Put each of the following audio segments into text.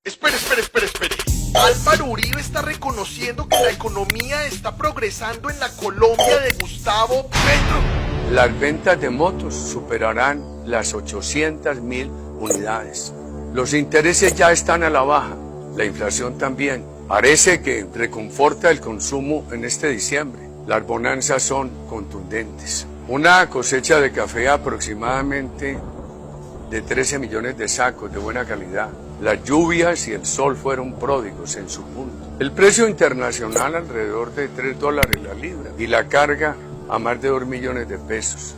Espere. Álvaro Uribe está reconociendo que la economía está progresando en la Colombia de Gustavo Petro. Las ventas de motos superarán las 800.000 unidades. Los intereses ya están a la baja, la inflación también. Parece que reconforta el consumo en este diciembre. Las bonanzas son contundentes. Una cosecha de café aproximadamente de 13 millones de sacos de buena calidad. Las lluvias y el sol fueron pródigos en su punto. El precio internacional alrededor de $3 la libra y la carga a más de 2 millones de pesos.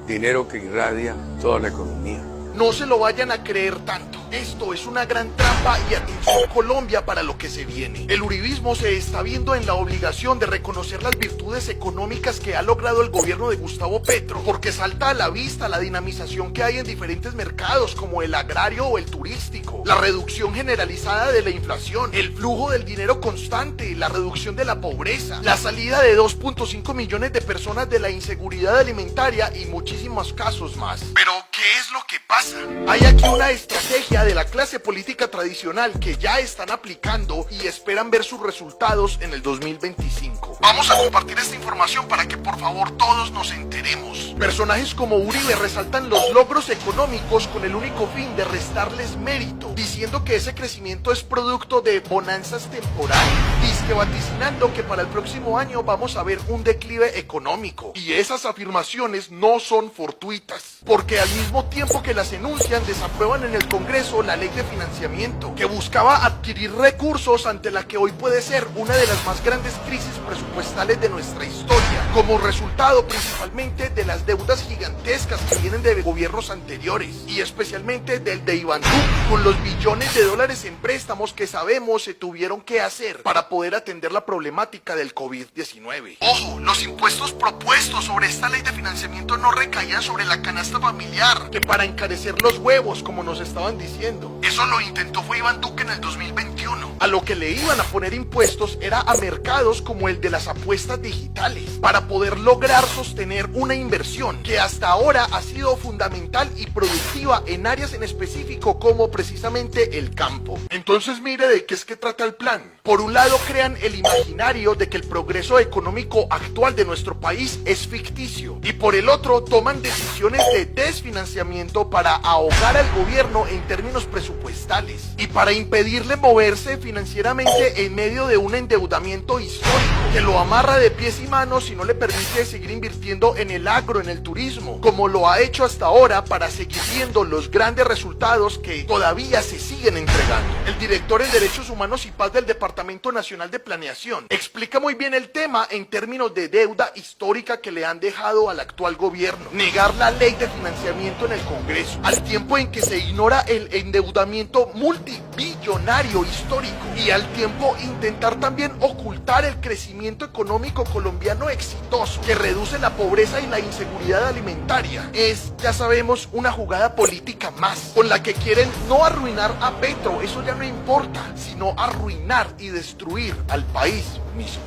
Dinero que irradia toda la economía. No se lo vayan a creer tanto. Esto es una gran trampa y atención Colombia para lo que se viene. El uribismo se está viendo en la obligación de reconocer las virtudes económicas que ha logrado el gobierno de Gustavo Petro, porque salta a la vista la dinamización que hay en diferentes mercados como el agrario o el turístico, la reducción generalizada de la inflación, el flujo del dinero constante, la reducción de la pobreza, la salida de 2.5 millones de personas de la inseguridad alimentaria y muchísimos casos más. Pero, ¿qué es lo que pasa? Hay aquí una estrategia de la clase política tradicional que ya están aplicando y esperan ver sus resultados en el 2025. Vamos a compartir esta información para que por favor todos nos enteremos. Personajes como Uribe resaltan los logros económicos con el único fin de restarles mérito, diciendo que ese crecimiento es producto de bonanzas temporales, dizque vaticinando que para el próximo año vamos a ver un declive económico. Y esas afirmaciones no son fortuitas, porque al mismo tiempo que las enuncian, desaprueban en el Congreso la ley de financiamiento, que buscaba adquirir recursos ante la que hoy puede ser una de las más grandes crisis presupuestales de nuestra historia, como resultado principalmente de las deudas gigantescas que vienen de gobiernos anteriores, y especialmente del de Iván Duque, con los billones de dólares en préstamos que sabemos se tuvieron que hacer para poder atender la problemática del COVID-19. Ojo, los impuestos propuestos sobre esta ley de financiamiento no recaían sobre la canasta familiar, que para encarecer los huevos, como nos estaban diciendo. Eso lo intentó fue Iván Duque en el 2021. A lo que le iban a poner impuestos era a mercados como el de las apuestas digitales, para poder lograr sostener una inversión que hasta ahora ha sido fundamental y productiva en áreas en específico como precisamente el campo. Entonces mire de qué es que trata el plan. Por un lado crean el imaginario de que el progreso económico actual de nuestro país es ficticio, y por el otro toman decisiones de desfinanciamiento para ahogar al gobierno en términos presupuestales y para impedirle moverse financieramente en medio de un endeudamiento histórico que lo amarra de pies y manos y no le permite seguir invirtiendo en el agro, en el turismo, como lo ha hecho hasta ahora, para seguir viendo los grandes resultados que todavía se siguen entregando. El director en Derechos Humanos y Paz del Departamento Nacional de Planeación explica muy bien el tema en términos de deuda histórica que le han dejado al actual gobierno, negar la ley de financiamiento en el Congreso, al tiempo en que se ignora el endeudamiento multibillonario histórico, y al tiempo intentar también ocultar el crecimiento económico colombiano exitoso que reduce la pobreza y la inseguridad alimentaria. Es, ya sabemos, una jugada política más, con la que quieren no arruinar a Petro, eso ya no importa, sino arruinar y destruir al país mismo.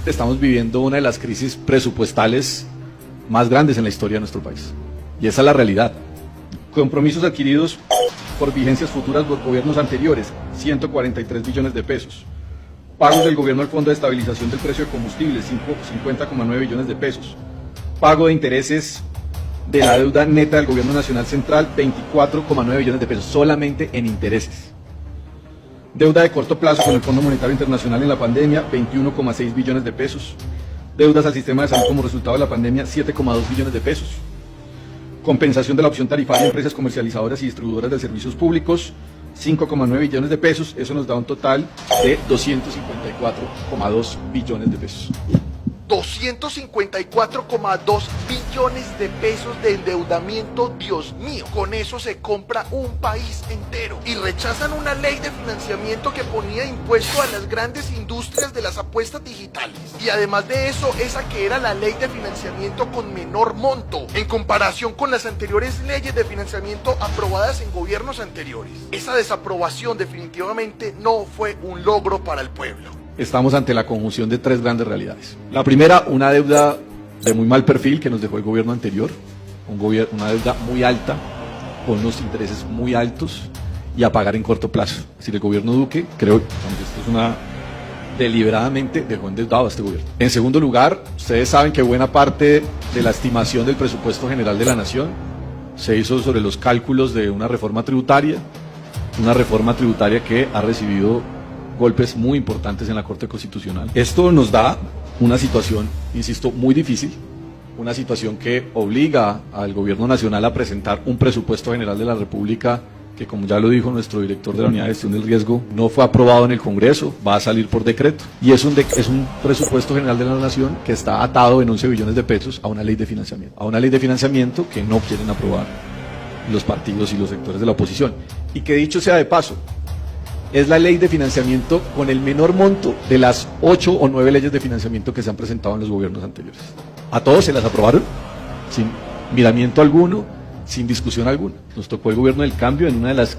Estamos viviendo una de las crisis presupuestales más grandes en la historia de nuestro país, y esa es la realidad. Compromisos adquiridos por vigencias futuras por gobiernos anteriores, 143 billones de pesos. Pagos del gobierno al Fondo de Estabilización del Precio de Combustibles, 50,9 billones de pesos. Pago de intereses de la deuda neta del gobierno nacional central, 24,9 billones de pesos, solamente en intereses. Deuda de corto plazo con el Fondo Monetario Internacional en la pandemia, 21,6 billones de pesos. Deudas al sistema de salud como resultado de la pandemia, 7,2 billones de pesos. Compensación de la opción tarifaria a empresas comercializadoras y distribuidoras de servicios públicos, 5,9 billones de pesos. Eso nos da un total de 254,2 billones de pesos. 254,2 billones de pesos de endeudamiento, Dios mío. Con eso se compra un país entero. Y rechazan una ley de financiamiento que ponía impuesto a las grandes industrias de las apuestas digitales. Y además de eso, esa que era la ley de financiamiento con menor monto en comparación con las anteriores leyes de financiamiento aprobadas en gobiernos anteriores. Esa desaprobación definitivamente no fue un logro para el pueblo. Estamos ante la conjunción de tres grandes realidades. La primera, una deuda de muy mal perfil que nos dejó el gobierno anterior, una deuda muy alta, con unos intereses muy altos, y a pagar en corto plazo. Es decir, el gobierno Duque, creo que esto es una... deliberadamente dejó endeudado a este gobierno. En segundo lugar, ustedes saben que buena parte de la estimación del presupuesto general de la nación se hizo sobre los cálculos de una reforma tributaria que ha recibido golpes muy importantes en la Corte Constitucional. Esto nos da una situación, insisto, muy difícil, una situación que obliga al gobierno nacional a presentar un presupuesto general de la República que, como ya lo dijo nuestro director de la Unidad de Gestión del Riesgo, no fue aprobado en el Congreso, va a salir por decreto. Y es un presupuesto general de la Nación que está atado en 11 billones de pesos a una ley de financiamiento que no quieren aprobar los partidos y los sectores de la oposición. Y que, dicho sea de paso, es la ley de financiamiento con el menor monto de las 8 o 9 leyes de financiamiento que se han presentado en los gobiernos anteriores. A todos se las aprobaron sin miramiento alguno, sin discusión alguna. Nos tocó el gobierno del cambio en uno de los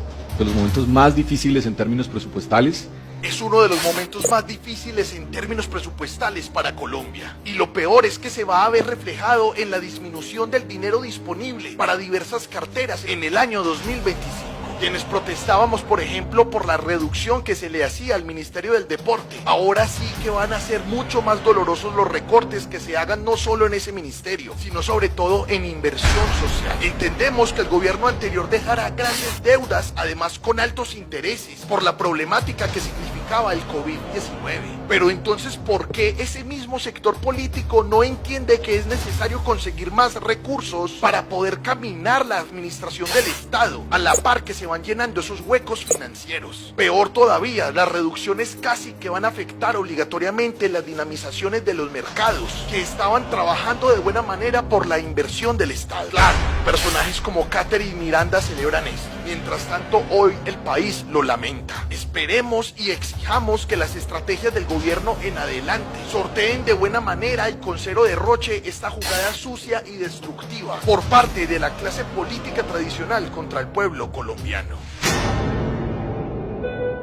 momentos más difíciles en términos presupuestales. Es uno de los momentos más difíciles en términos presupuestales para Colombia. Y lo peor es que se va a ver reflejado en la disminución del dinero disponible para diversas carteras en el año 2025. Quienes protestábamos, por ejemplo, por la reducción que se le hacía al Ministerio del Deporte, ahora sí que van a ser mucho más dolorosos los recortes que se hagan no solo en ese ministerio, sino sobre todo en inversión social. Entendemos que el gobierno anterior dejará grandes deudas, además con altos intereses, por la problemática que significaba el COVID-19. Pero entonces, ¿por qué ese mismo sector político no entiende que es necesario conseguir más recursos para poder caminar la administración del Estado, a la par que se van llenando esos huecos financieros? Peor todavía, las reducciones casi que van a afectar obligatoriamente las dinamizaciones de los mercados que estaban trabajando de buena manera por la inversión del Estado. Claro, personajes como Catherine Miranda celebran esto. Mientras tanto, hoy el país lo lamenta. Esperemos y exijamos que las estrategias del gobierno en adelante sorteen de buena manera y con cero derroche esta jugada sucia y destructiva por parte de la clase política tradicional contra el pueblo colombiano.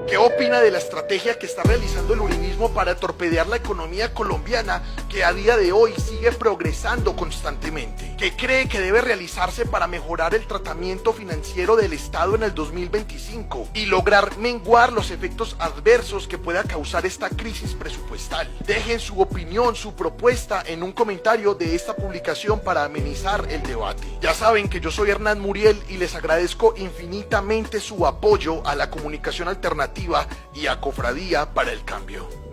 ¿Qué opina de la estrategia que está realizando el uribismo para torpedear la economía colombiana, que a día de hoy sigue progresando constantemente? ¿Qué cree que debe realizarse para mejorar el tratamiento financiero del Estado en el 2025 y lograr menguar los efectos adversos que pueda causar esta crisis presupuestal? Dejen su opinión, su propuesta en un comentario de esta publicación para amenizar el debate. Ya saben que yo soy Hernán Muriel y les agradezco infinitamente su apoyo a la comunicación alternativa y a Cofradía para el Cambio.